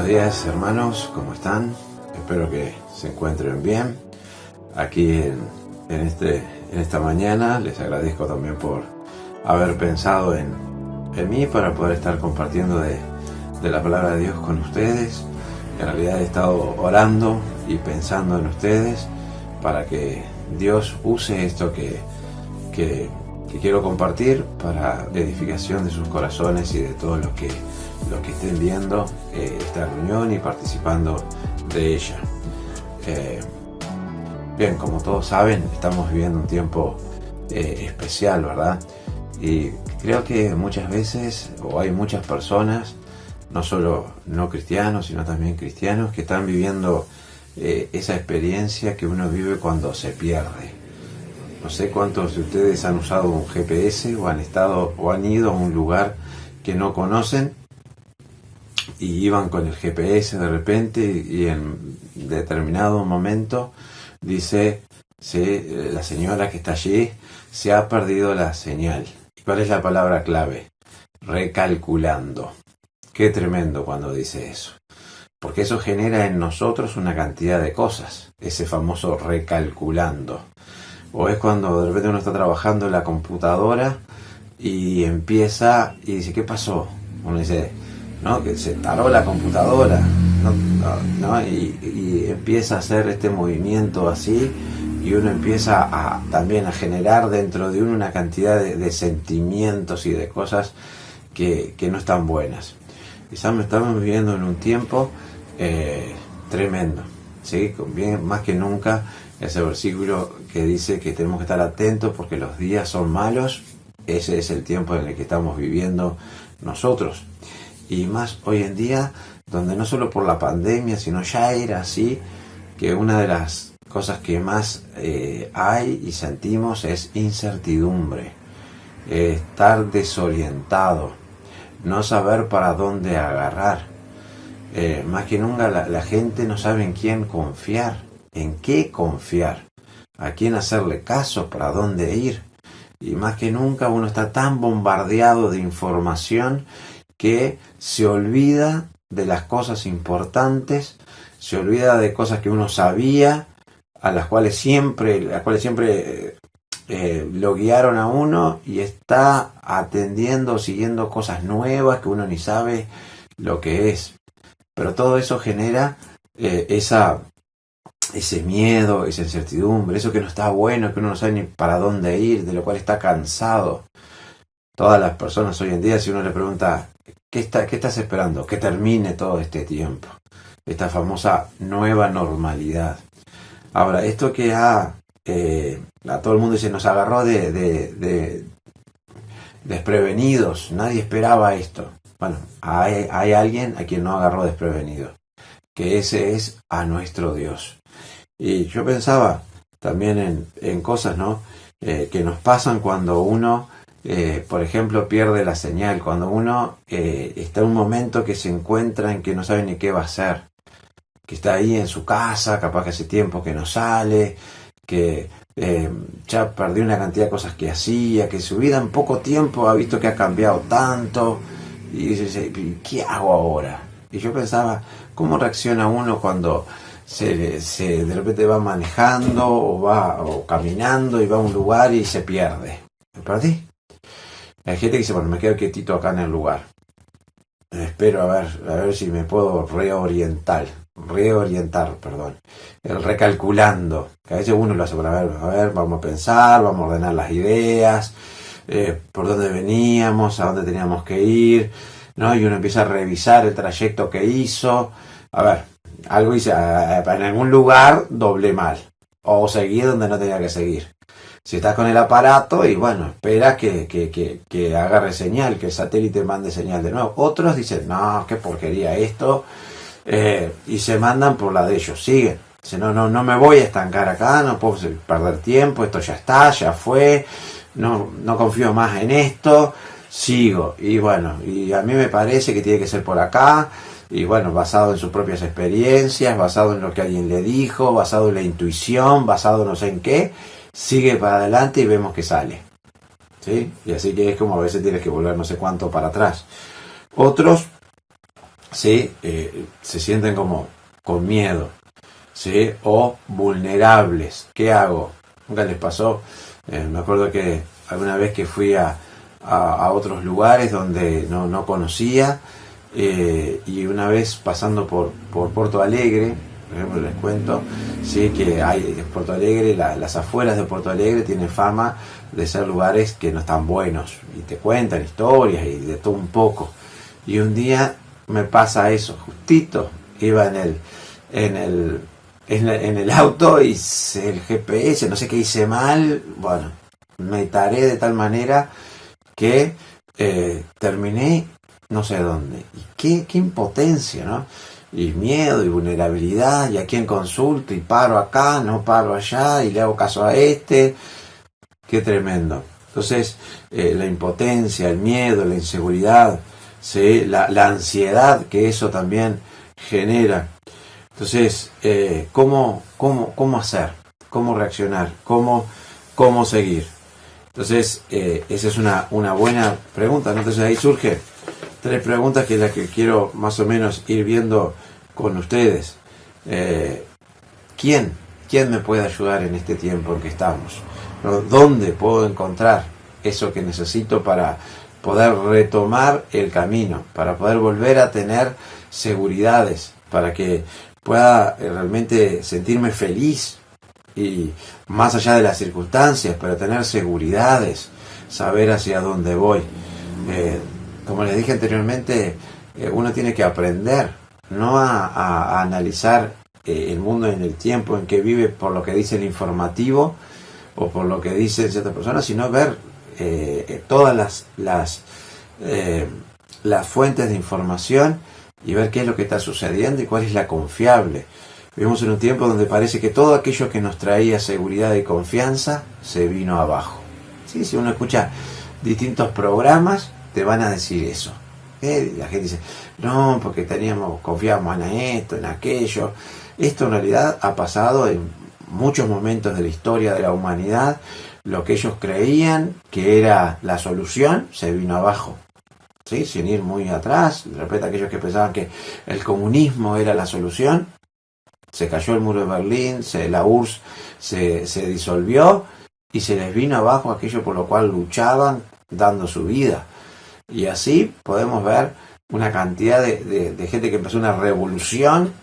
Buenos días, hermanos, ¿cómo están? Espero que se encuentren bien. Aquí en esta mañana les agradezco también por haber pensado en mí para poder estar compartiendo de la palabra de Dios con ustedes. En realidad he estado orando y pensando en ustedes para que Dios use esto que quiero compartir para la edificación de sus corazones y de todos los que estén viendo esta reunión y participando de ella. Bien, como todos saben, estamos viviendo un tiempo especial, ¿verdad? Y creo que muchas veces, o hay muchas personas, no solo no cristianos, sino también cristianos, que están viviendo esa experiencia que uno vive cuando se pierde. No sé cuántos de ustedes han usado un GPS o han ido a un lugar que no conocen y iban con el GPS de repente y en determinado momento dice, la señora que está allí, se ha perdido la señal. ¿Cuál es la palabra clave? Recalculando. Qué tremendo cuando dice eso. Porque eso genera en nosotros una cantidad de cosas. Ese famoso recalculando. O es cuando de repente uno está trabajando en la computadora y empieza y dice, ¿qué pasó? Uno dice, ¿no? Que se paró la computadora, ¿no? Y empieza a hacer este movimiento así y uno empieza también a generar dentro de uno una cantidad de sentimientos y de cosas que no están buenas. Quizás estamos viviendo en un tiempo tremendo, ¿sí? Bien, más que nunca ese versículo que dice que tenemos que estar atentos porque los días son malos. Ese es el tiempo en el que estamos viviendo nosotros. Y más hoy en día, donde no solo por la pandemia, sino ya era así, que una de las cosas que más hay y sentimos es incertidumbre, estar desorientado, no saber para dónde agarrar. Más que nunca la gente no sabe en quién confiar, en qué confiar, a quién hacerle caso, para dónde ir. Y más que nunca uno está tan bombardeado de información que se olvida de las cosas importantes, se olvida de cosas que uno sabía, a las cuales siempre lo guiaron a uno, y está atendiendo, siguiendo cosas nuevas que uno ni sabe lo que es. Pero todo eso genera ese miedo, esa incertidumbre, eso que no está bueno, que uno no sabe ni para dónde ir, de lo cual está cansado. Todas las personas hoy en día, si uno le pregunta, ¿qué estás esperando? Que termine todo este tiempo, esta famosa nueva normalidad. Ahora, esto que a todo el mundo dice, nos agarró de desprevenidos, nadie esperaba esto. Bueno, hay alguien a quien no agarró desprevenido, que ese es a nuestro Dios. Y yo pensaba también en cosas, ¿no? Que nos pasan cuando uno, por ejemplo, pierde la señal, cuando uno está en un momento que se encuentra en que no sabe ni qué va a hacer, que está ahí en su casa, capaz que hace tiempo que no sale, que ya perdió una cantidad de cosas que hacía, que su vida en poco tiempo ha visto que ha cambiado tanto, y dice, ¿qué hago ahora? Y yo pensaba, ¿cómo reacciona uno cuando de repente va manejando o caminando y va a un lugar y se pierde? ¿Me perdí? Hay gente que dice, bueno, me quedo quietito acá en el lugar. Espero a ver si me puedo reorientar, el recalculando, que a veces uno lo hace por a ver, vamos a pensar, vamos a ordenar las ideas, por dónde veníamos, a dónde teníamos que ir, ¿no? Y uno empieza a revisar el trayecto que hizo, a ver, algo hice, en algún lugar doblé mal, o seguí donde no tenía que seguir. Si estás con el aparato, y bueno, esperas que agarre señal, que el satélite mande señal de nuevo. Otros dicen, no, qué porquería esto, y se mandan por la de ellos, siguen. Dicen, no me voy a estancar acá, no puedo perder tiempo, esto ya está, ya fue, no confío más en esto, sigo. Y bueno, y a mí me parece que tiene que ser por acá, y bueno, basado en sus propias experiencias, basado en lo que alguien le dijo, basado en la intuición, basado no sé en qué, sigue para adelante y vemos que sale, ¿sí? Y así que es como a veces tienes que volver no sé cuánto para atrás. Otros ¿sí? Se sienten como con miedo, ¿sí? O vulnerables. ¿Qué hago? ¿Nunca les pasó? Me acuerdo que alguna vez que fui a otros lugares donde no conocía, y una vez pasando por Porto Alegre, por ejemplo, les cuento, sí, que hay en Porto Alegre, las afueras de Porto Alegre tienen fama de ser lugares que no están buenos, y te cuentan historias y de todo un poco. Y un día me pasa eso, justito iba en el auto y el GPS, no sé qué hice mal, bueno, me taré de tal manera que terminé no sé dónde. Y qué impotencia, ¿no? Y miedo y vulnerabilidad, y a quién consulto, y paro acá, no paro allá, y le hago caso a este. Qué tremendo. Entonces, la impotencia, el miedo, la inseguridad, ¿sí? La ansiedad que eso también genera. Entonces, ¿cómo hacer? ¿Cómo reaccionar? ¿Cómo seguir? Entonces, esa es una buena pregunta, ¿no? Entonces ahí surge tres preguntas que es las que quiero más o menos ir viendo con ustedes. ¿Quién? ¿Quién me puede ayudar en este tiempo en que estamos? ¿No? ¿Dónde puedo encontrar eso que necesito para poder retomar el camino, para poder volver a tener seguridades, para que pueda realmente sentirme feliz y más allá de las circunstancias, pero tener seguridades, saber hacia dónde voy? Como les dije anteriormente, uno tiene que aprender no a analizar el mundo en el tiempo en que vive por lo que dice el informativo o por lo que dicen ciertas personas, sino ver todas las fuentes de información y ver qué es lo que está sucediendo y cuál es la confiable. Vivimos en un tiempo donde parece que todo aquello que nos traía seguridad y confianza se vino abajo. ¿Sí? Si uno escucha distintos programas, te van a decir eso. La gente dice, no, porque confiábamos en esto, en aquello. Esto en realidad ha pasado en muchos momentos de la historia de la humanidad. Lo que ellos creían que era la solución se vino abajo. ¿Sí? Sin ir muy atrás, de repente aquellos que pensaban que el comunismo era la solución, se cayó el muro de Berlín, la URSS se disolvió y se les vino abajo aquello por lo cual luchaban dando su vida. Y así podemos ver una cantidad de gente que empezó una revolución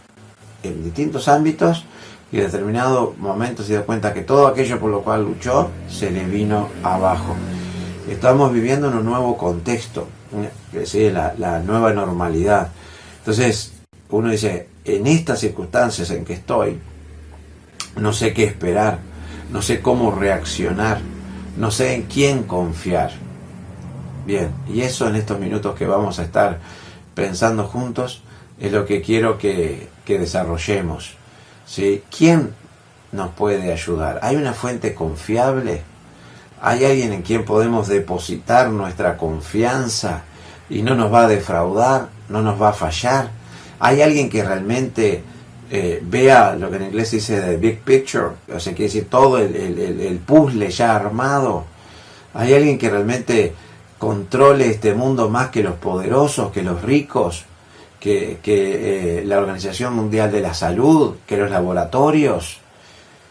en distintos ámbitos y en determinados momentos se dio cuenta que todo aquello por lo cual luchó se le vino abajo. Estamos viviendo en un nuevo contexto, que es la nueva normalidad. Entonces uno dice, en estas circunstancias en que estoy, no sé qué esperar, no sé cómo reaccionar, no sé en quién confiar. Bien, y eso en estos minutos que vamos a estar pensando juntos es lo que quiero que desarrollemos. ¿Sí? ¿Quién nos puede ayudar? ¿Hay una fuente confiable? ¿Hay alguien en quien podemos depositar nuestra confianza y no nos va a defraudar, no nos va a fallar? ¿Hay alguien que realmente vea lo que en inglés dice the big picture? O sea, quiere decir todo el puzzle ya armado. ¿Hay alguien que realmente controle este mundo más que los poderosos, que los ricos, que la Organización Mundial de la Salud, que los laboratorios?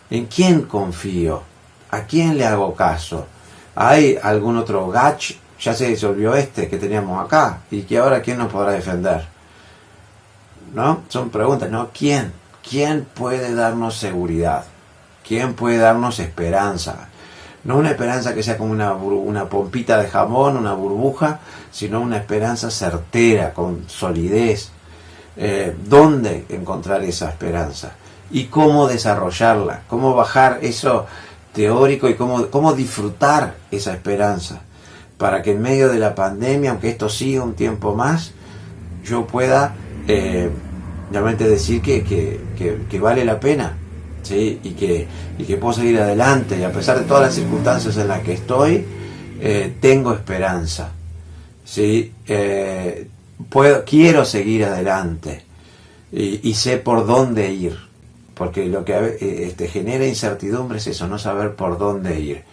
¿En quién confío? ¿A quién le hago caso? ¿Hay algún otro gach? Ya se disolvió este que teníamos acá y que ahora quién nos podrá defender, ¿no? Son preguntas, ¿no? ¿Quién? ¿Quién puede darnos seguridad? ¿Quién puede darnos esperanza? No una esperanza que sea como una pompita de jamón, una burbuja, sino una esperanza certera, con solidez. ¿Dónde encontrar esa esperanza? ¿Y cómo desarrollarla? ¿Cómo bajar eso teórico y cómo disfrutar esa esperanza? Para que en medio de la pandemia, aunque esto siga un tiempo más, yo pueda realmente decir que vale la pena, ¿sí? y que puedo seguir adelante, y a pesar de todas las circunstancias en las que estoy, tengo esperanza, ¿sí? Quiero seguir adelante y sé por dónde ir, porque lo que genera incertidumbre es eso, no saber por dónde ir.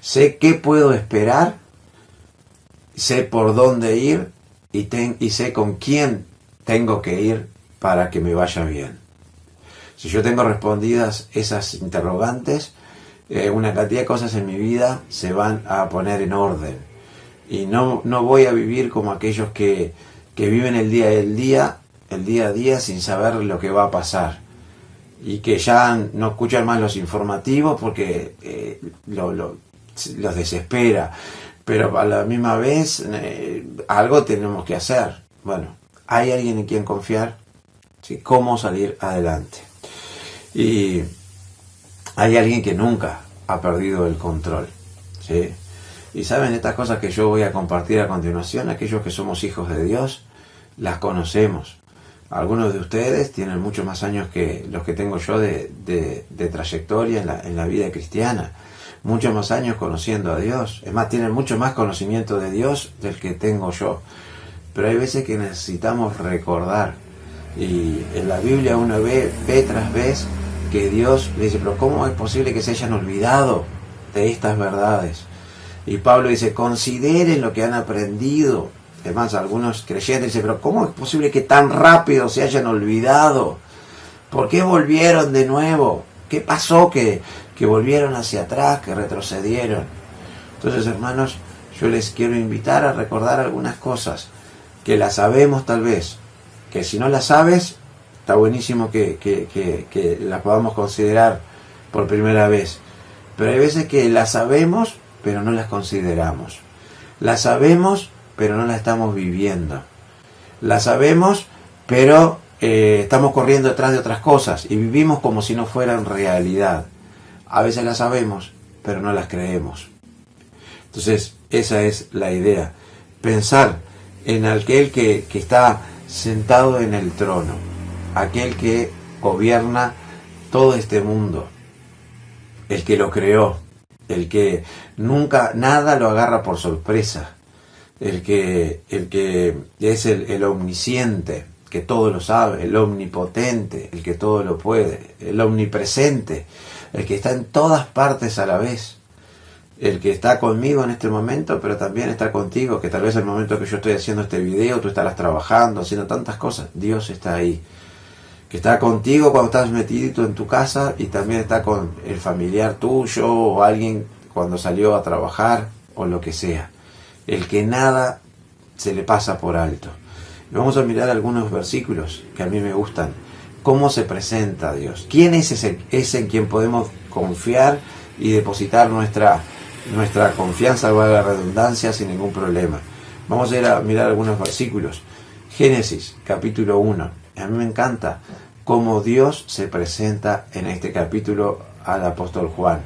Sé qué puedo esperar, sé por dónde ir y sé con quién tengo que ir para que me vaya bien? Si yo tengo respondidas esas interrogantes, una cantidad de cosas en mi vida se van a poner en orden. Y no voy a vivir como aquellos que viven el día a día sin saber lo que va a pasar. Y que ya no escuchan más los informativos porque los desespera. Pero a la misma vez algo tenemos que hacer. Bueno, hay alguien en quien confiar, ¿sí? Cómo salir adelante. Y hay alguien que nunca ha perdido el control, ¿sí? Y saben, estas cosas que yo voy a compartir a continuación, aquellos que somos hijos de Dios, las conocemos. Algunos de ustedes tienen muchos más años que los que tengo yo de trayectoria en la vida cristiana. Muchos más años conociendo a Dios. Es más, tienen mucho más conocimiento de Dios del que tengo yo. Pero hay veces que necesitamos recordar. Y en la Biblia uno ve tras vez que Dios le dice, pero ¿cómo es posible que se hayan olvidado de estas verdades? Y Pablo dice, consideren lo que han aprendido. Además, algunos creyentes dicen, pero ¿cómo es posible que tan rápido se hayan olvidado? ¿Por qué volvieron de nuevo? ¿Qué pasó que volvieron hacia atrás, que retrocedieron? Entonces, hermanos, yo les quiero invitar a recordar algunas cosas que las sabemos tal vez, que si no las sabes, está buenísimo que las podamos considerar por primera vez. Pero hay veces que las sabemos, pero no las consideramos. Las sabemos, pero no las estamos viviendo. Las sabemos, pero estamos corriendo detrás de otras cosas y vivimos como si no fueran realidad. A veces las sabemos, pero no las creemos. Entonces, esa es la idea. Pensar en aquel que está sentado en el trono, aquel que gobierna todo este mundo, el que lo creó, el que nunca nada lo agarra por sorpresa, el que es el omnisciente, que todo lo sabe, el omnipotente, el que todo lo puede, el omnipresente, el que está en todas partes a la vez, el que está conmigo en este momento, pero también está contigo, que tal vez el momento que yo estoy haciendo este video, tú estarás trabajando, haciendo tantas cosas, Dios está ahí, que está contigo cuando estás metidito en tu casa y también está con el familiar tuyo o alguien cuando salió a trabajar o lo que sea, el que nada se le pasa por alto. Y vamos a mirar algunos versículos que a mí me gustan. ¿Cómo se presenta Dios? ¿Quién es ese en quien podemos confiar y depositar nuestra confianza, valga la redundancia, sin ningún problema? Vamos a ir a mirar algunos versículos. Génesis, capítulo 1. A mí me encanta cómo Dios se presenta en este capítulo al apóstol Juan.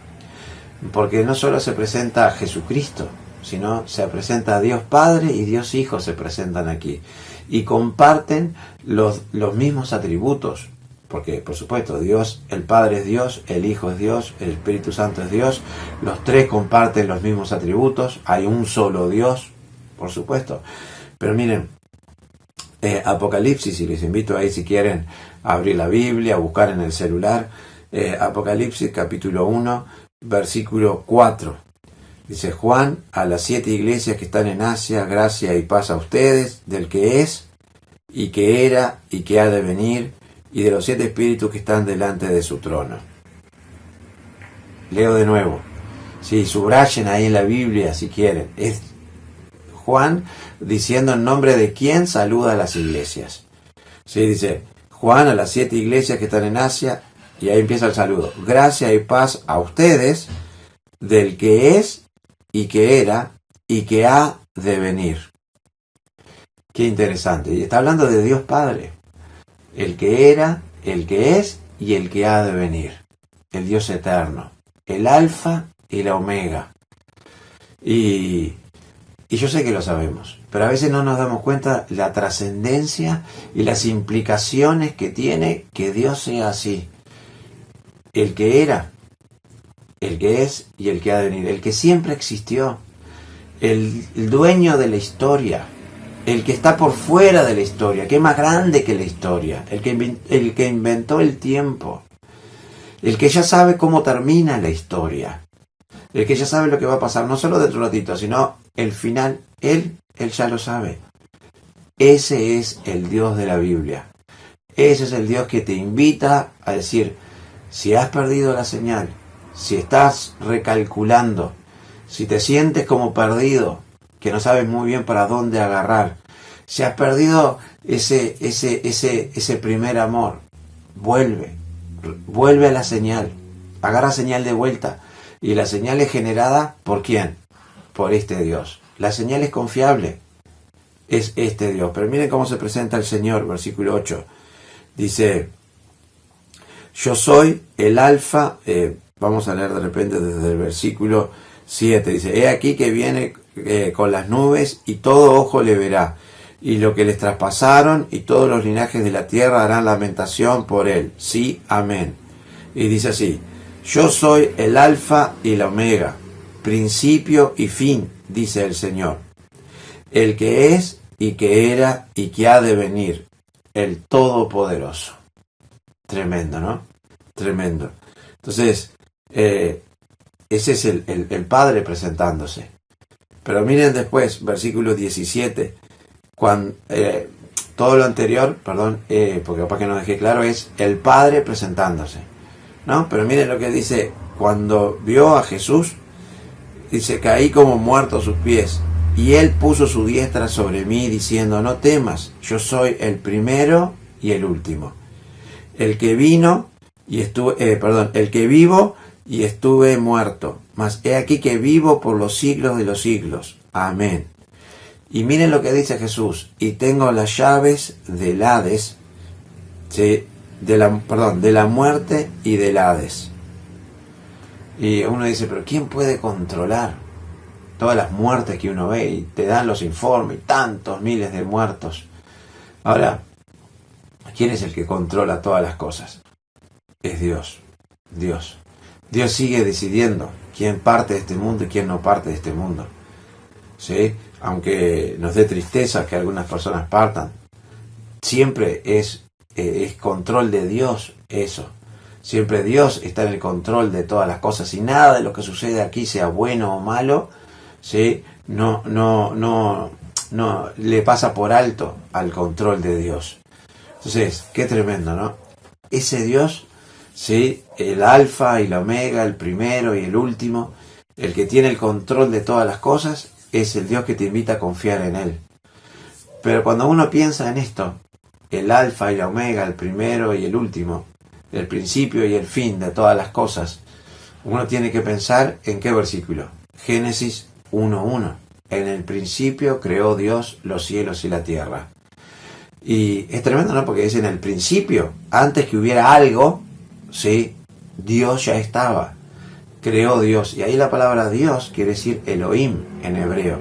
Porque no solo se presenta a Jesucristo, sino se presenta a Dios Padre y Dios Hijo se presentan aquí. Y comparten los mismos atributos. Porque, por supuesto, Dios, el Padre es Dios, el Hijo es Dios, el Espíritu Santo es Dios. Los tres comparten los mismos atributos. Hay un solo Dios, por supuesto. Pero miren, Apocalipsis, y les invito ahí si quieren a abrir la Biblia, a buscar en el celular, Apocalipsis capítulo 1, versículo 4. Dice: Juan, a las 7 iglesias que están en Asia, gracia y paz a ustedes, del que es, y que era, y que ha de venir, y de los 7 espíritus que están delante de su trono. Leo de nuevo. Sí, subrayen ahí en la Biblia si quieren. Es Juan diciendo en nombre de quién saluda a las iglesias. Sí, dice Juan a las 7 iglesias que están en Asia, y ahí empieza el saludo. Gracia y paz a ustedes, del que es, y que era, y que ha de venir. Qué interesante. Y está hablando de Dios Padre. El que era, el que es, y el que ha de venir. El Dios eterno. El alfa y la omega. Y yo sé que lo sabemos, pero a veces no nos damos cuenta la trascendencia y las implicaciones que tiene que Dios sea así. El que era, el que es y el que ha de venir. El que siempre existió. El dueño de la historia. El que está por fuera de la historia, que es más grande que la historia. El que inventó el tiempo. El que ya sabe cómo termina la historia. El que ya sabe lo que va a pasar, no solo dentro de un ratito, sino el final. Él ya lo sabe. Ese es el Dios de la Biblia. Ese es el Dios que te invita a decir, si has perdido la señal, si estás recalculando, si te sientes como perdido, que no sabes muy bien para dónde agarrar, si has perdido ese primer amor, vuelve a la señal, agarra señal de vuelta. Y la señal es generada ¿por quién? Por este Dios. La señal es confiable, es este Dios. Pero miren cómo se presenta el Señor, versículo 8. Dice, yo soy el alfa, vamos a leer de repente desde el versículo 7. Dice, he aquí que viene con las nubes y todo ojo le verá. Y lo que les traspasaron y todos los linajes de la tierra harán lamentación por él. Sí, amén. Y dice así, yo soy el alfa y la omega, principio y fin, dice el Señor. El que es y que era y que ha de venir, el Todopoderoso. Tremendo, ¿no? Tremendo. Entonces, ese es el Padre presentándose. Pero miren después, versículo 17, cuando, todo lo anterior, porque capaz que no dejé claro, es el Padre presentándose, ¿no? Pero miren lo que dice, cuando vio a Jesús, dice, caí como muerto a sus pies, y él puso su diestra sobre mí, diciendo, no temas, yo soy el primero y el último, el que vino y el que vivo y estuve muerto, mas he aquí que vivo por los siglos de los siglos. Amén. Y miren lo que dice Jesús, y tengo las llaves del Hades, ¿sí? de la muerte y del Hades. Y uno dice, pero ¿quién puede controlar todas las muertes que uno ve? Y te dan los informes, y tantos miles de muertos. Ahora, ¿quién es el que controla todas las cosas? Es Dios. Dios. Dios sigue decidiendo quién parte de este mundo y quién no parte de este mundo. ¿Sí? Aunque nos dé tristeza que algunas personas partan, siempre es control de Dios eso. Siempre Dios está en el control de todas las cosas y nada de lo que sucede aquí, sea bueno o malo, ¿sí? no le pasa por alto al control de Dios. Entonces, qué tremendo, ¿no? Ese Dios, ¿sí? El alfa y la omega, el primero y el último, el que tiene el control de todas las cosas, es el Dios que te invita a confiar en Él. Pero cuando uno piensa en esto, el alfa y la omega, el primero y el último, el principio y el fin de todas las cosas, uno tiene que pensar en qué versículo. Génesis 1:1. En el principio creó Dios los cielos y la tierra. Y es tremendo, ¿no? Porque dice en el principio, antes que hubiera algo, ¿sí? Dios ya estaba. Creó Dios. Y ahí la palabra Dios quiere decir Elohim en hebreo.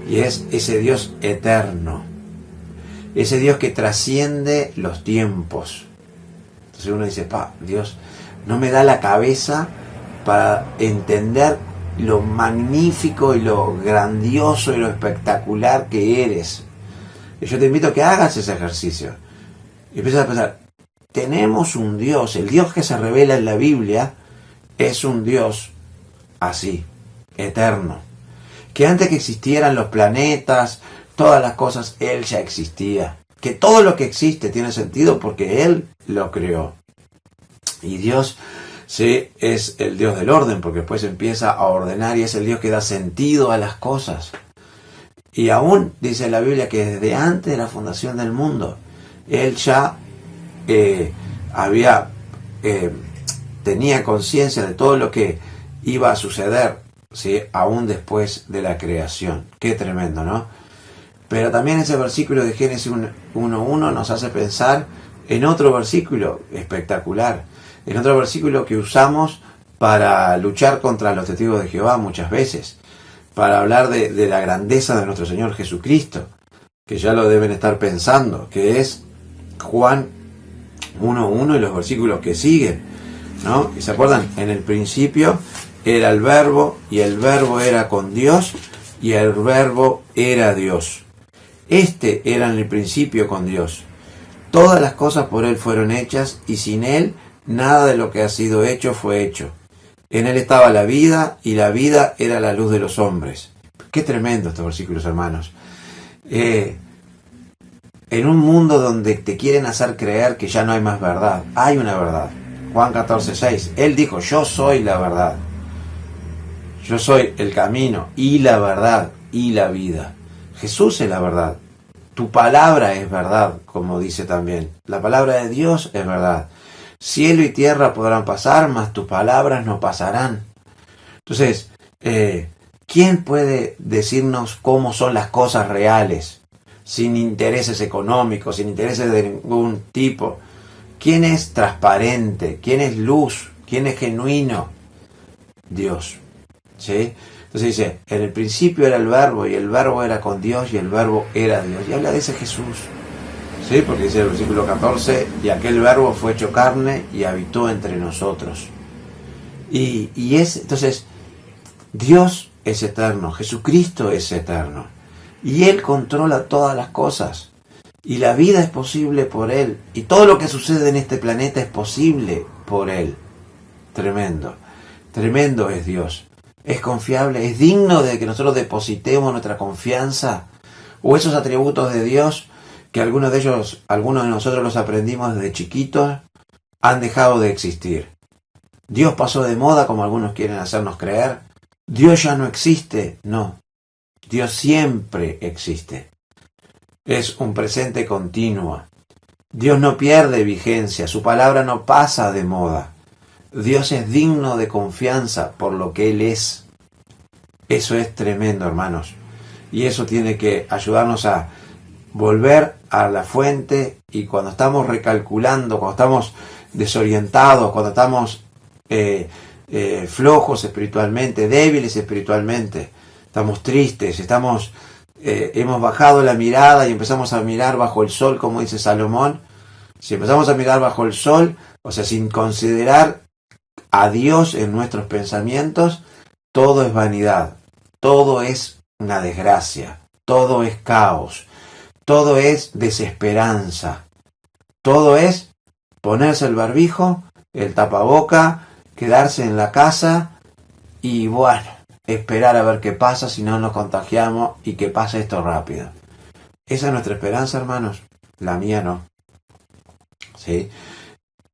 Y es ese Dios eterno. Ese Dios que trasciende los tiempos. Entonces uno dice, Dios no me da la cabeza para entender lo magnífico y lo grandioso y lo espectacular que eres. Y yo te invito a que hagas ese ejercicio. Y empiezas a pensar, tenemos un Dios, el Dios que se revela en la Biblia es un Dios así, eterno. Que antes que existieran los planetas, todas las cosas, Él ya existía. Que todo lo que existe tiene sentido porque Él lo creó. Y Dios, sí, es el Dios del orden, porque después empieza a ordenar y es el Dios que da sentido a las cosas. Y aún dice la Biblia que desde antes de la fundación del mundo, Él ya tenía conciencia de todo lo que iba a suceder, ¿sí? Aún después de la creación. Qué tremendo, ¿no? Pero también ese versículo de Génesis 1:1 nos hace pensar en otro versículo espectacular, en otro versículo que usamos para luchar contra los testigos de Jehová muchas veces, para hablar de la grandeza de nuestro Señor Jesucristo, que ya lo deben estar pensando, que es Juan 1:1 y los versículos que siguen, ¿no? ¿Y se acuerdan? En el principio era el verbo, y el verbo era con Dios, y el verbo era Dios. Este era en el principio con Dios. Todas las cosas por Él fueron hechas, y sin Él nada de lo que ha sido hecho fue hecho. En Él estaba la vida, y la vida era la luz de los hombres. Qué tremendo estos versículos, hermanos. en un mundo donde te quieren hacer creer que ya no hay más verdad, hay una verdad. Juan 14:6, Él dijo, yo soy la verdad. Yo soy el camino y la verdad y la vida. Jesús es la verdad. Tu palabra es verdad, como dice también. La palabra de Dios es verdad. Cielo y tierra podrán pasar, mas tus palabras no pasarán. Entonces, ¿quién puede decirnos cómo son las cosas reales? Sin intereses económicos, sin intereses de ningún tipo. ¿Quién es transparente? ¿Quién es luz? ¿Quién es genuino? Dios. ¿Sí? Entonces dice, en el principio era el verbo, y el verbo era con Dios, y el verbo era Dios. Y habla de ese Jesús. ¿Sí? Porque dice el versículo 14, y aquel verbo fue hecho carne y habitó entre nosotros. Entonces, Dios es eterno, Jesucristo es eterno. Y Él controla todas las cosas. Y la vida es posible por Él. Y todo lo que sucede en este planeta es posible por Él. Tremendo. Tremendo es Dios. Es confiable, es digno de que nosotros depositemos nuestra confianza. O esos atributos de Dios, que algunos de nosotros los aprendimos desde chiquitos, han dejado de existir. Dios pasó de moda, como algunos quieren hacernos creer. Dios ya no existe. No. Dios siempre existe. Es un presente continuo. Dios no pierde vigencia, su palabra no pasa de moda. Dios es digno de confianza por lo que Él es. Eso es tremendo, hermanos. Y eso tiene que ayudarnos a volver a la fuente, y cuando estamos recalculando, cuando estamos desorientados, cuando estamos flojos espiritualmente, débiles espiritualmente, estamos tristes, hemos bajado la mirada y empezamos a mirar bajo el sol, como dice Salomón. Si empezamos a mirar bajo el sol, o sea, sin considerar a Dios en nuestros pensamientos, todo es vanidad, todo es una desgracia, todo es caos, todo es desesperanza, todo es ponerse el barbijo, el tapaboca, quedarse en la casa y bueno, esperar a ver qué pasa si no nos contagiamos y que pase esto rápido. Esa es nuestra esperanza, hermanos. La mía no. ¿Sí?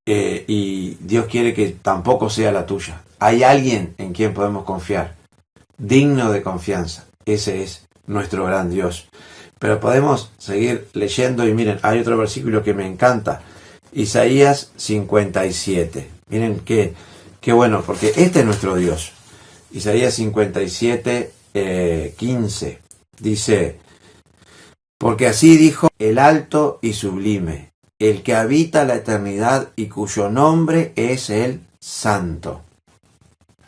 Y Dios quiere que tampoco sea la tuya. Hay alguien en quien podemos confiar, digno de confianza. Ese es nuestro gran Dios. Pero podemos seguir leyendo y miren, hay otro versículo que me encanta. Isaías 57. Miren qué bueno, porque este es nuestro Dios. Isaías 57, 15. Dice, porque así dijo el alto y sublime, el que habita la eternidad y cuyo nombre es el Santo.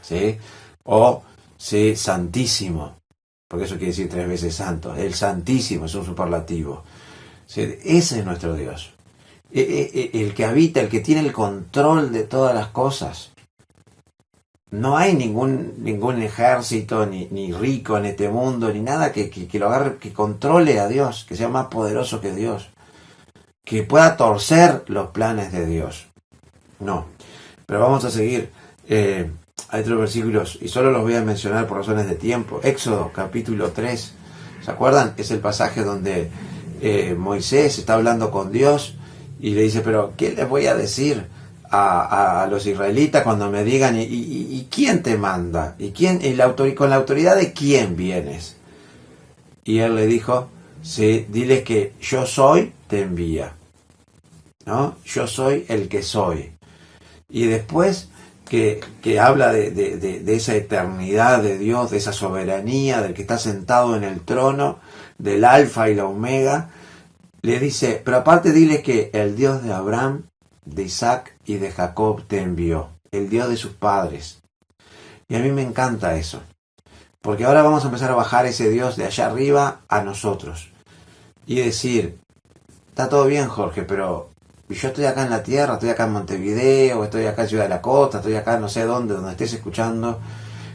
¿Sí? O, sí, Santísimo. Porque eso quiere decir 3 veces santo. El Santísimo es un superlativo. ¿Sí? Ese es nuestro Dios. El que habita, el que tiene el control de todas las cosas. No hay ningún ejército, ni rico en este mundo, ni nada que lo agarre, que controle a Dios, que sea más poderoso que Dios, que pueda torcer los planes de Dios. No. Pero vamos a seguir. Hay otros versículos, y solo los voy a mencionar por razones de tiempo. Éxodo, capítulo 3. ¿Se acuerdan? Es el pasaje donde Moisés está hablando con Dios y le dice, pero ¿qué les voy a decir a los israelitas cuando me digan, ¿y quién te manda? ¿Y con la autoridad de quién vienes? Y él le dijo, sí, diles que yo soy, te envía. ¿No? Yo soy el que soy. Y después que habla de esa eternidad de Dios, de esa soberanía, del que está sentado en el trono, del alfa y la omega, le dice, pero aparte diles que el Dios de Abraham, de Isaac y de Jacob te envió, el Dios de sus padres. Y a mí me encanta eso, porque ahora vamos a empezar a bajar ese Dios de allá arriba a nosotros y decir, está todo bien, Jorge, pero yo estoy acá en la tierra, estoy acá en Montevideo, estoy acá en Ciudad de la Costa, estoy acá no sé dónde, donde estés escuchando,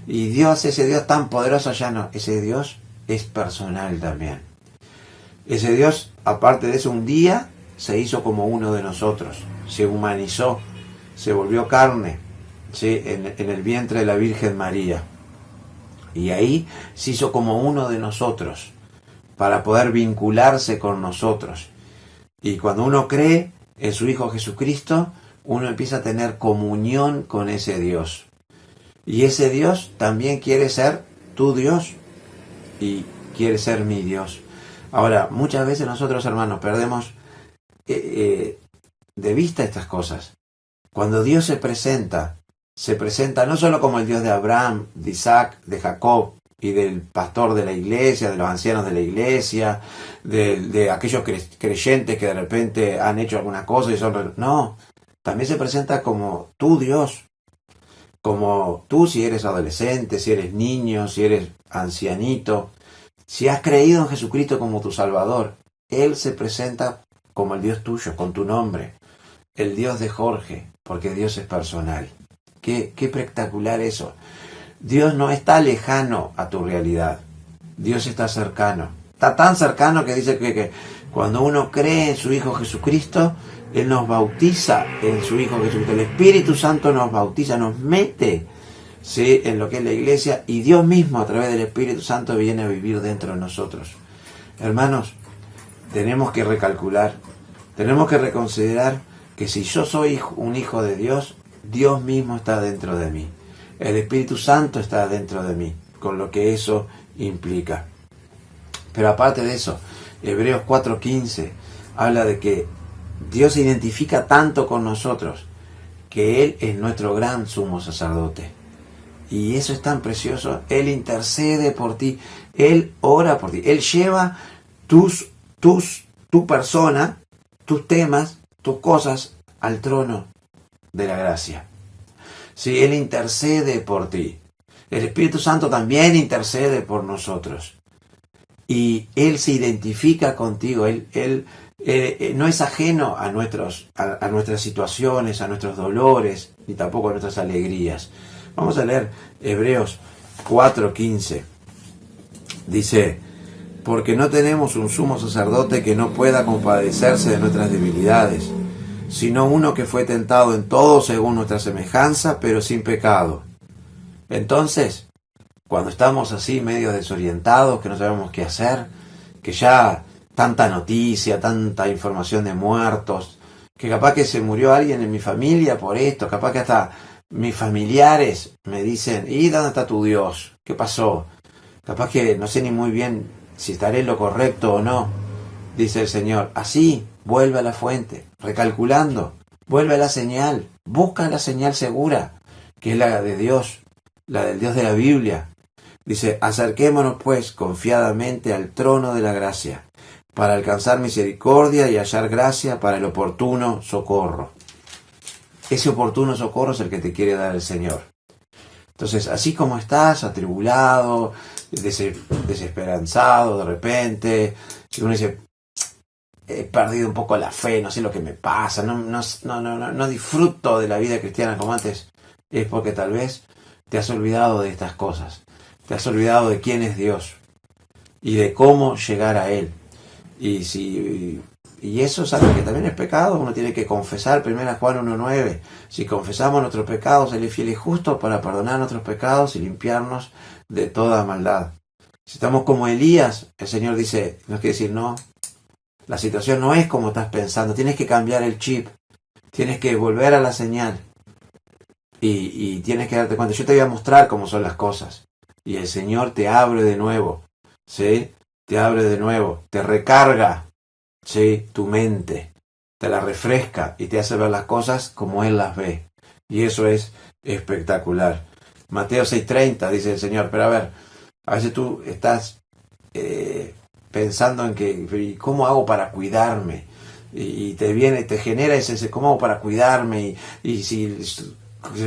y Dios, ese Dios tan poderoso allá no, ese Dios es personal también. Ese Dios, aparte de eso, un día se hizo como uno de nosotros, se humanizó, se volvió carne, ¿sí? en el vientre de la Virgen María. Y ahí se hizo como uno de nosotros, para poder vincularse con nosotros. Y cuando uno cree en su Hijo Jesucristo, uno empieza a tener comunión con ese Dios. Y ese Dios también quiere ser tu Dios y quiere ser mi Dios. Ahora, muchas veces nosotros, hermanos, perdemos de vista estas cosas. Cuando Dios se presenta no solo como el Dios de Abraham, de Isaac, de Jacob y del pastor de la iglesia, de los ancianos de la iglesia, de aquellos creyentes que de repente han hecho alguna cosa y son... No, también se presenta como tu Dios, como tú si eres adolescente, si eres niño, si eres ancianito, si has creído en Jesucristo como tu Salvador, Él se presenta como el Dios tuyo, con tu nombre, el Dios de Jorge, porque Dios es personal. Qué espectacular eso. Dios no está lejano a tu realidad, Dios está cercano. Está tan cercano que dice que cuando uno cree en su Hijo Jesucristo, Él nos bautiza en su Hijo Jesucristo. El Espíritu Santo nos bautiza, nos mete, ¿sí?, en lo que es la iglesia, y Dios mismo a través del Espíritu Santo viene a vivir dentro de nosotros. Hermanos, tenemos que recalcular, tenemos que reconsiderar que si yo soy un hijo de Dios, Dios mismo está dentro de mí. El Espíritu Santo está dentro de mí, con lo que eso implica. Pero aparte de eso, Hebreos 4:15 habla de que Dios se identifica tanto con nosotros que Él es nuestro gran sumo sacerdote. Y eso es tan precioso. Él intercede por ti, Él ora por ti, Él lleva tu persona, tus temas, tus cosas al trono de la gracia. Sí, Él intercede por ti. El Espíritu Santo también intercede por nosotros. Y Él se identifica contigo. Él no es ajeno a nuestras situaciones, a nuestros dolores, ni tampoco a nuestras alegrías. Vamos a leer Hebreos 4:15. Dice: porque no tenemos un sumo sacerdote que no pueda compadecerse de nuestras debilidades, sino uno que fue tentado en todo según nuestra semejanza, pero sin pecado. Entonces, cuando estamos así medio desorientados, que no sabemos qué hacer, que ya tanta noticia, tanta información de muertos, que capaz que se murió alguien en mi familia por esto, capaz que hasta mis familiares me dicen: ¿y dónde está tu Dios? ¿Qué pasó? Capaz que no sé ni muy bien si estaré en lo correcto o no. Dice el Señor: así, vuelve a la fuente, recalculando, vuelve a la señal, busca la señal segura, que es la de Dios, la del Dios de la Biblia. Dice: acerquémonos pues confiadamente al trono de la gracia, para alcanzar misericordia y hallar gracia para el oportuno socorro. Ese oportuno socorro es el que te quiere dar el Señor. Entonces, así como estás, atribulado, desesperanzado de repente, si uno dice: he perdido un poco la fe, no sé lo que me pasa, no disfruto de la vida cristiana como antes, es porque tal vez te has olvidado de estas cosas, te has olvidado de quién es Dios y de cómo llegar a Él. Y eso es algo que también es pecado. Uno tiene que confesar. 1 Juan 1:9. Si confesamos nuestros pecados, Él es fiel y justo para perdonar nuestros pecados y limpiarnos de toda maldad. Si estamos como Elías, el Señor dice, nos quiere decir: no, la situación no es como estás pensando, tienes que cambiar el chip, tienes que volver a la señal y tienes que darte cuenta. Yo te voy a mostrar cómo son las cosas, y el Señor te abre de nuevo, ¿sí? Te abre de nuevo, te recarga, ¿sí?, tu mente, te la refresca y te hace ver las cosas como Él las ve, y eso es espectacular. Mateo 6:30 dice el Señor: pero a veces tú estás pensando en que, ¿cómo hago para cuidarme? Y te genera ese, ¿cómo hago para cuidarme? Y si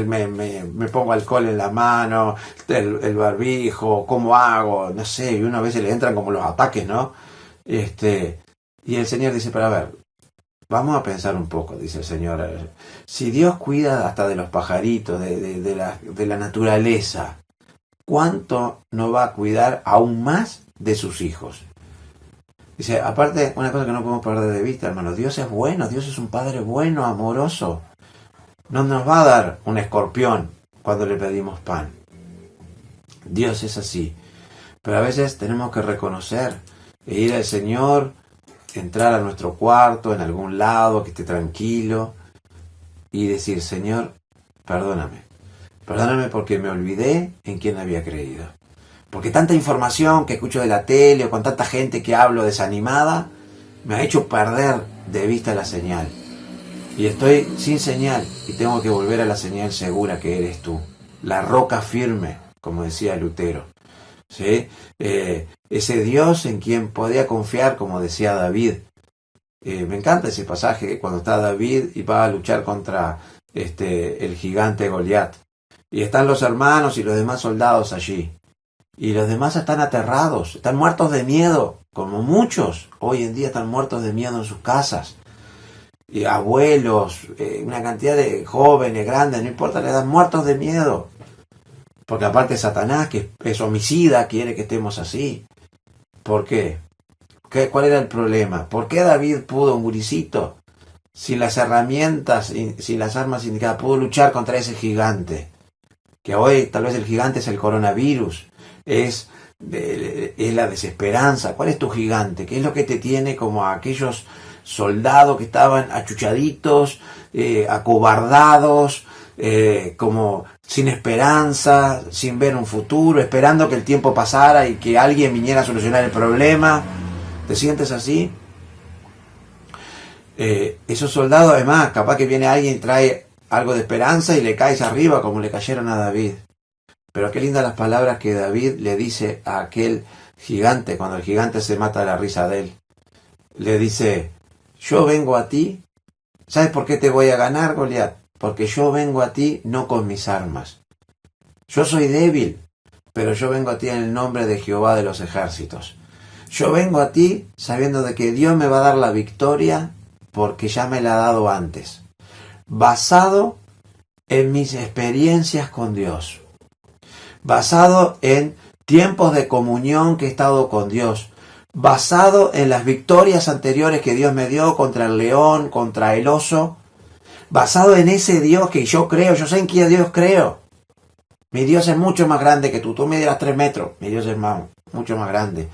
me pongo alcohol en la mano, el barbijo, ¿cómo hago? No sé, y una vez le entran como los ataques, ¿no? Y el Señor dice: pero vamos a pensar un poco, dice el Señor. Si Dios cuida hasta de los pajaritos, de la naturaleza, ¿cuánto no va a cuidar aún más de sus hijos? Dice, aparte, una cosa que no podemos perder de vista, hermano: Dios es bueno, Dios es un Padre bueno, amoroso. No nos va a dar un escorpión cuando le pedimos pan. Dios es así. Pero a veces tenemos que reconocer e ir al Señor entrar a nuestro cuarto, en algún lado, que esté tranquilo, y decir, Señor, perdóname. Perdóname porque me olvidé en quién había creído. Porque tanta información que escucho de la tele o con tanta gente que hablo desanimada, me ha hecho perder de vista la señal. Y estoy sin señal y tengo que volver a la señal segura que eres tú. La roca firme, como decía Lutero. ¿Sí? Ese Dios en quien podía confiar, como decía David. Me encanta ese pasaje cuando está David y va a luchar contra el gigante Goliat. Y están los hermanos y los demás soldados allí. Y los demás están aterrados, están muertos de miedo, como muchos hoy en día están muertos de miedo en sus casas. Y abuelos, una cantidad de jóvenes, grandes, no importa la edad, muertos de miedo. Porque aparte Satanás, que es homicida, quiere que estemos así. ¿Por qué? ¿Cuál era el problema? ¿Por qué David pudo, un guricito, sin las herramientas, sin las armas indicadas, pudo luchar contra ese gigante? Que hoy tal vez el gigante es el coronavirus, es la desesperanza. ¿Cuál es tu gigante? ¿Qué es lo que te tiene como a aquellos soldados que estaban achuchaditos, acobardados, como sin esperanza, sin ver un futuro, esperando que el tiempo pasara y que alguien viniera a solucionar el problema? ¿Te sientes así? Esos soldados, además, capaz que viene alguien y trae algo de esperanza y le caes arriba como le cayeron a David. Pero qué lindas las palabras que David le dice a aquel gigante cuando el gigante se mata de la risa de él. Le dice, yo vengo a ti. ¿Sabes por qué te voy a ganar, Goliat? Porque yo vengo a ti no con mis armas. Yo soy débil, pero yo vengo a ti en el nombre de Jehová de los ejércitos. Yo vengo a ti sabiendo de que Dios me va a dar la victoria porque ya me la ha dado antes. Basado en mis experiencias con Dios. Basado en tiempos de comunión que he estado con Dios. Basado en las victorias anteriores que Dios me dio contra el león, contra el oso. Basado en ese Dios que yo creo, yo sé en qué Dios creo. Mi Dios es mucho más grande que tú. Tú me dirás 3 metros. Mi Dios es mucho más grande.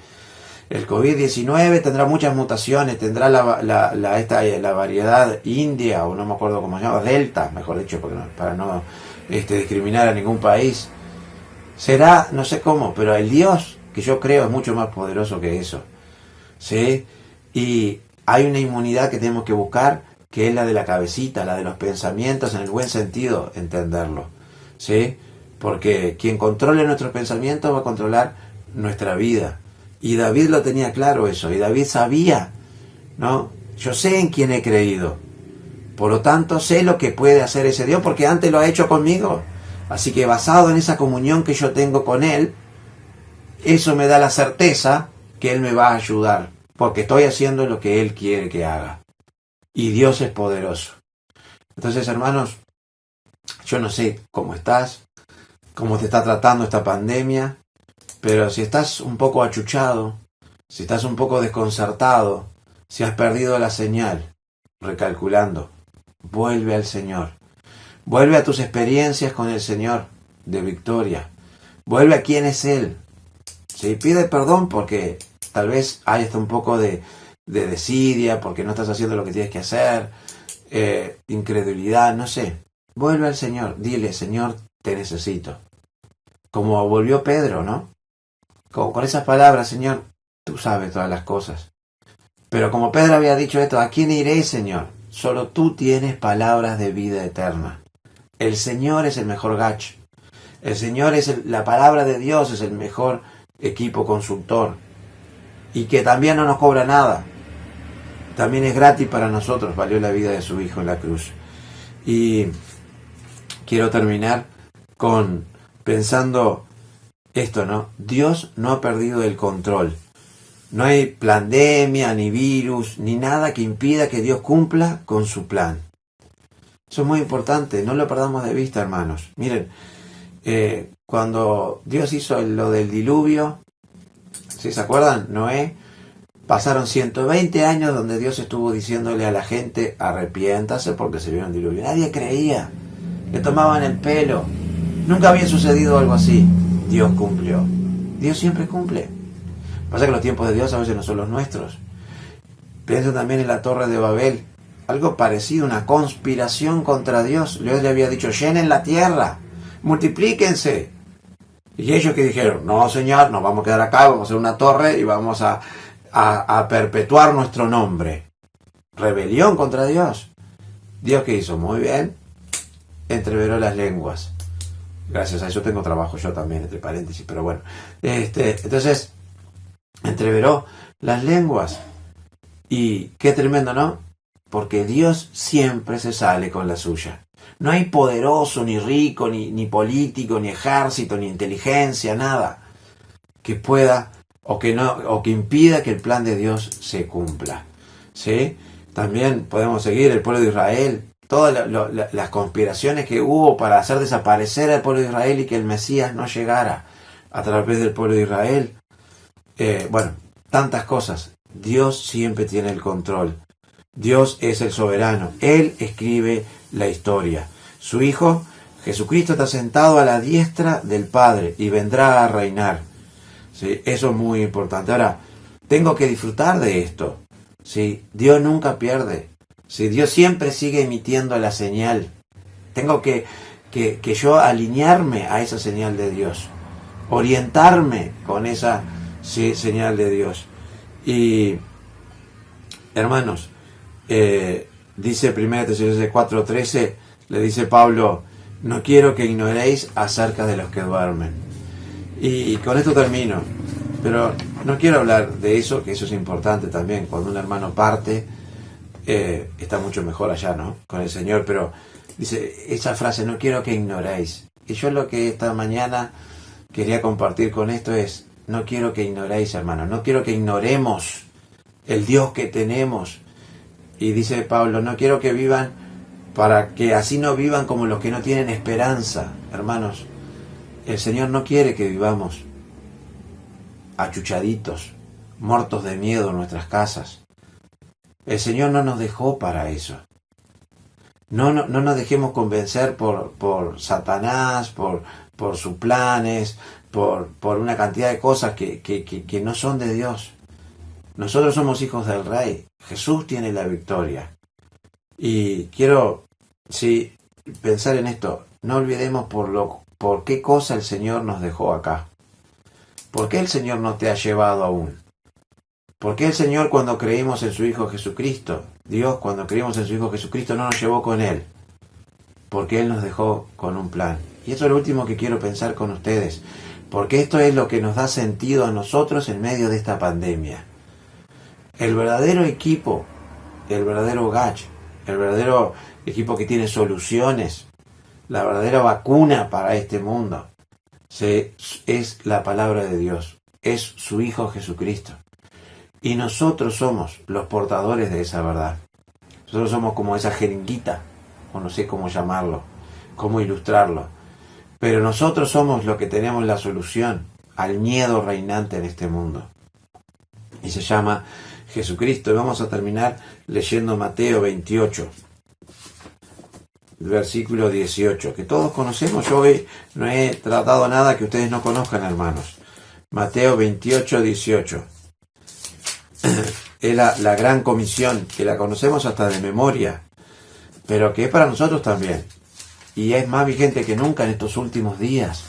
El COVID-19 tendrá muchas mutaciones, tendrá la variedad india, o no me acuerdo cómo se llama, delta, mejor dicho, para no discriminar a ningún país. Será, no sé cómo, pero el Dios que yo creo es mucho más poderoso que eso. ¿Sí? Y hay una inmunidad que tenemos que buscar, que es la de la cabecita, la de los pensamientos, en el buen sentido, entenderlo. ¿Sí? Porque quien controle nuestros pensamientos va a controlar nuestra vida. Y David lo tenía claro eso, y David sabía, ¿no? Yo sé en quién he creído, por lo tanto sé lo que puede hacer ese Dios, porque antes lo ha hecho conmigo. Así que basado en esa comunión que yo tengo con Él, eso me da la certeza que Él me va a ayudar, porque estoy haciendo lo que Él quiere que haga. Y Dios es poderoso. Entonces, hermanos, yo no sé cómo estás, cómo te está tratando esta pandemia, pero si estás un poco achuchado, si estás un poco desconcertado, si has perdido la señal, recalculando, vuelve al Señor. Vuelve a tus experiencias con el Señor de victoria. Vuelve a quién es Él. ¿Sí? Pide perdón porque tal vez hay hasta un poco de desidia, porque no estás haciendo lo que tienes que hacer, incredulidad, no sé. Vuelve al Señor, dile, Señor, te necesito. Como volvió Pedro, ¿no? Con esas palabras, Señor, tú sabes todas las cosas. Pero como Pedro había dicho esto, ¿a quién iré, Señor? Solo tú tienes palabras de vida eterna. El Señor es el mejor gach. El Señor es la palabra de Dios, es el mejor equipo consultor. Y que también no nos cobra nada. También es gratis para nosotros, valió la vida de su Hijo en la cruz. Y quiero terminar pensando esto, ¿no? Dios no ha perdido el control. No hay pandemia, ni virus, ni nada que impida que Dios cumpla con su plan. Eso es muy importante, no lo perdamos de vista, hermanos. Miren, cuando Dios hizo lo del diluvio, ¿sí se acuerdan? Noé, pasaron 120 años donde Dios estuvo diciéndole a la gente, arrepiéntase porque se vio un diluvio. Nadie creía, le tomaban el pelo. Nunca había sucedido algo así. Dios cumplió. Dios siempre cumple. Pasa que los tiempos de Dios a veces no son los nuestros. Piensa también en la Torre de Babel, algo parecido, una conspiración contra Dios. Dios le había dicho, llenen la tierra, multiplíquense. Y ellos que dijeron, no Señor, nos vamos a quedar acá, vamos a hacer una torre y vamos a perpetuar nuestro nombre. Rebelión contra Dios. Dios que hizo, muy bien, entreveró las lenguas. Gracias a eso tengo trabajo yo también, entre paréntesis, pero bueno. Entonces, entreveró las lenguas. Y qué tremendo, ¿no? Porque Dios siempre se sale con la suya. No hay poderoso, ni rico, ni político, ni ejército, ni inteligencia, nada que pueda o que impida que el plan de Dios se cumpla. ¿Sí? También podemos seguir el pueblo de Israel, todas las conspiraciones que hubo para hacer desaparecer al pueblo de Israel y que el Mesías no llegara a través del pueblo de Israel. Bueno, tantas cosas. Dios siempre tiene el control. Dios es el soberano. Él escribe la historia. Su Hijo, Jesucristo, está sentado a la diestra del Padre y vendrá a reinar. ¿Sí? Eso es muy importante. Ahora, tengo que disfrutar de esto. ¿Sí? Dios nunca pierde. ¿Sí? Dios siempre sigue emitiendo la señal. Tengo que yo alinearme a esa señal de Dios. Orientarme con esa señal de Dios. Y, hermanos, dice 1 Tesalonicenses 4:13, le dice Pablo, no quiero que ignoréis acerca de los que duermen. Y con esto termino, pero no quiero hablar de eso, que eso es importante también. Cuando un hermano parte, está mucho mejor allá, ¿no? Con el Señor, pero dice esa frase, no quiero que ignoréis. Y yo lo que esta mañana quería compartir con esto es, no quiero que ignoréis, hermanos, no quiero que ignoremos el Dios que tenemos. Y dice Pablo, no quiero que vivan para que así no vivan como los que no tienen esperanza. Hermanos, el Señor no quiere que vivamos achuchaditos, muertos de miedo en nuestras casas. El Señor no nos dejó para eso. No nos dejemos convencer por Satanás, por sus planes, por una cantidad de cosas que no son de Dios. Nosotros somos hijos del Rey. Jesús tiene la victoria. Y quiero, sí, pensar en esto. No olvidemos por qué cosa el Señor nos dejó acá. ¿Por qué el Señor no te ha llevado aún? ¿Por qué el Señor, cuando creímos en su Hijo Jesucristo, Dios, cuando creímos en su Hijo Jesucristo, no nos llevó con Él? Porque Él nos dejó con un plan. Y eso es lo último que quiero pensar con ustedes. Porque esto es lo que nos da sentido a nosotros en medio de esta pandemia. El verdadero equipo, el verdadero GACH, el verdadero equipo que tiene soluciones, la verdadera vacuna para este mundo, es la palabra de Dios, es su Hijo Jesucristo. Y nosotros somos los portadores de esa verdad. Nosotros somos como esa jeringuita, o no sé cómo llamarlo, cómo ilustrarlo. Pero nosotros somos los que tenemos la solución al miedo reinante en este mundo. Y se llama Jesucristo. Y vamos a terminar leyendo Mateo 28, versículo 18, que todos conocemos. Yo hoy no he tratado nada que ustedes no conozcan, hermanos. Mateo 28, 18. Es la gran comisión, que la conocemos hasta de memoria, pero que es para nosotros también. Y es más vigente que nunca en estos últimos días.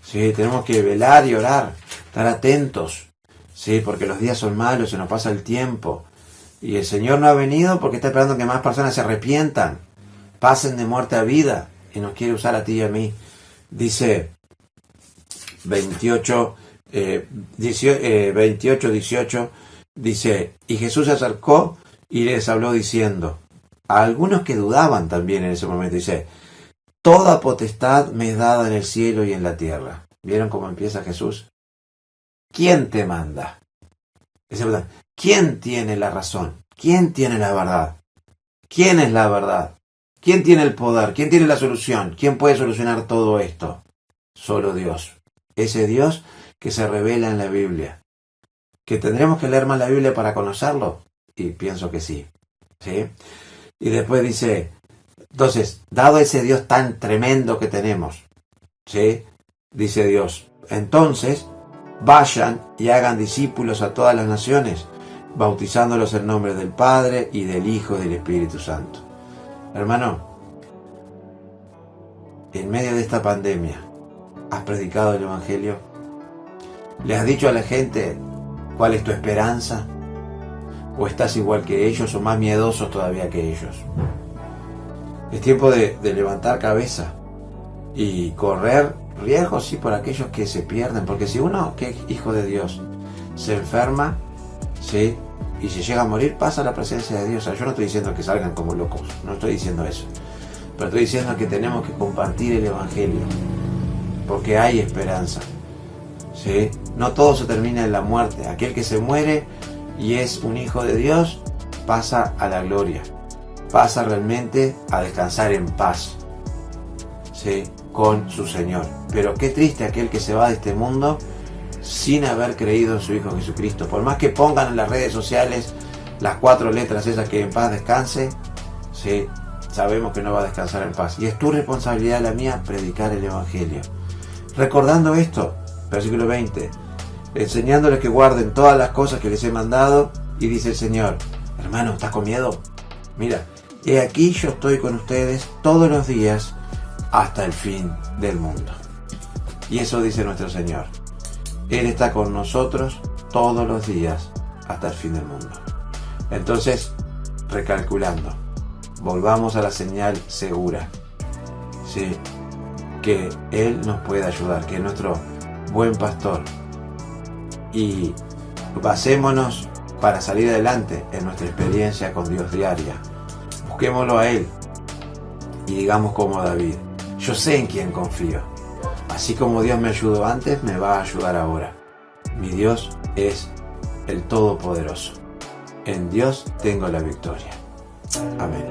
¿Sí? Tenemos que velar y orar, estar atentos. ¿Sí? Porque los días son malos, se nos pasa el tiempo. Y el Señor no ha venido porque está esperando que más personas se arrepientan, pasen de muerte a vida, y nos quiere usar a ti y a mí. Dice 28, 18, dice, y Jesús se acercó y les habló diciendo, a algunos que dudaban también en ese momento, dice, toda potestad me es dada en el cielo y en la tierra. ¿Vieron cómo empieza Jesús? ¿Quién te manda? ¿Quién tiene la razón? ¿Quién tiene la verdad? ¿Quién es la verdad? ¿Quién tiene el poder? ¿Quién tiene la solución? ¿Quién puede solucionar todo esto? Solo Dios. Ese Dios que se revela en la Biblia. ¿Que tendremos que leer más la Biblia para conocerlo? Y pienso que sí. ¿Sí? Y después dice, entonces, dado ese Dios tan tremendo que tenemos, ¿sí? Dice Dios, entonces, vayan y hagan discípulos a todas las naciones, bautizándolos en nombre del Padre y del Hijo y del Espíritu Santo. Hermano, en medio de esta pandemia, ¿has predicado el Evangelio? ¿Le has dicho a la gente cuál es tu esperanza? ¿O estás igual que ellos o más miedosos todavía que ellos? Es tiempo de levantar cabeza y correr riesgos, sí, por aquellos que se pierden. Porque si uno, que es hijo de Dios, se enferma, sí, y si llega a morir, pasa a la presencia de Dios. O sea, yo no estoy diciendo que salgan como locos, no estoy diciendo eso. Pero estoy diciendo que tenemos que compartir el Evangelio, porque hay esperanza, ¿sí? No todo se termina en la muerte. Aquel que se muere y es un hijo de Dios, pasa a la gloria, pasa realmente a descansar en paz, ¿sí?, con su Señor. Pero qué triste aquel que se va de este mundo sin haber creído en su Hijo Jesucristo. Por más que pongan en las redes sociales las 4 letras esas, que en paz descanse, ¿sí?, sabemos que no va a descansar en paz. Y es tu responsabilidad, la mía, predicar el Evangelio. Recordando esto, versículo 20, enseñándoles que guarden todas las cosas que les he mandado, y dice el Señor: hermano, ¿estás con miedo? Mira, he aquí yo estoy con ustedes todos los días hasta el fin del mundo. Y eso dice nuestro Señor. Él está con nosotros todos los días hasta el fin del mundo. Entonces, recalculando, volvamos a la señal segura, ¿sí?, que Él nos puede ayudar, que es nuestro buen pastor. Y basémonos para salir adelante en nuestra experiencia con Dios diaria. Busquémoslo a Él y digamos como David: yo sé en quién confío. Así como Dios me ayudó antes, me va a ayudar ahora. Mi Dios es el Todopoderoso. En Dios tengo la victoria. Amén.